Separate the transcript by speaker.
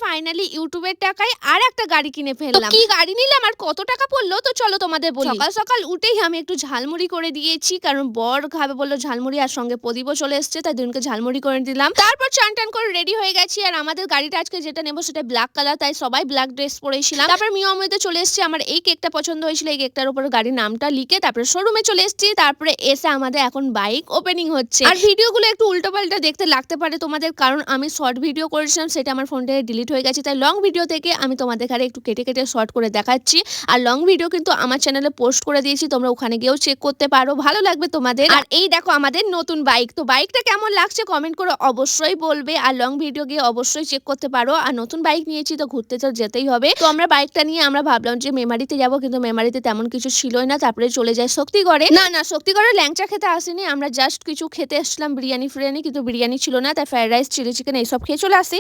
Speaker 1: Finally ইউটিউবের টাকায় আর একটা গাড়ি কিনে ফেললাম। কি গাড়ি নিলাম আর কত টাকা পড়লো তো চলো তোমাদের বলি। সকাল সকাল উঠেই আমি একটু ঝালমুড়ি করে দিয়েছি, কারণ বর খাবে বললো ঝালমুড়ি, আর সঙ্গে প্রদীপও চলে এসছে, তাই দুজনকে ঝালমুড়ি করে দিলাম। তারপর চান টান করে রেডি হয়ে গেছি, আর আমাদের গাড়িটা আজকে যেটা নেবো সেটা ব্ল্যাক কালার, তাই সবাই ব্ল্যাক ড্রেস পরেছিলাম। তারপর মিয়ামতে চলে এসেছি, আমার এই কেকটা পছন্দ হয়েছিল, এই কেকটার উপর গাড়ির নামটা লিখে তারপরে শোরুমে চলে এসেছি। তারপরে এসে আমাদের এখন বাইক ওপেনিং হচ্ছে। আর ভিডিওগুলো একটু উল্টো পাল্টা দেখতে লাগতে পারে তোমাদের, কারণ আমি শর্ট ভিডিও করেছিলাম, সেটা আমার ফোন থেকে ডিলিট হয়ে গেছে, তাই লং ভিডিও থেকে আমি তোমাদের ঘরে একটু কেটে কেটে শর্ট করে দেখাচ্ছি। আর লং ভিডিও কিন্তু আমার চ্যানেলে পোস্ট করে দিয়েছি, তোমরা ওখানে গিয়েও চেক করতে পারো, ভালো লাগবে তোমাদের। আর এই দেখো আমাদের নতুন বাইক, তো বাইকটা কেমন লাগছে কমেন্ট করে অবশ্যই বলবে, আর লং ভিডিও গিয়ে অবশ্যই চেক করতে পারো। আর নতুন বাইক নিয়েছি তো ঘুরতে তো যেতেই হবে, তো আমরা বাইকটা নিয়ে আমরা ভাবলাম যে মেমারিতে যাবো, কিন্তু মেমারিতে তেমন কিছু ছিলই না। তারপরে চলে যায় শক্তিগড়ে। না শক্তিগড়ে ল্যাংচা খেতে আসিনি, আমরা জাস্ট কিছু খেতে এসেছিলাম, বিরিয়ানি ফিরিয়ানি, কিন্তু বিরিয়ানি ছিল না, তাই ফ্রাইড রাইস চিলি চিকেন এইসব খেয়ে চলে আসি।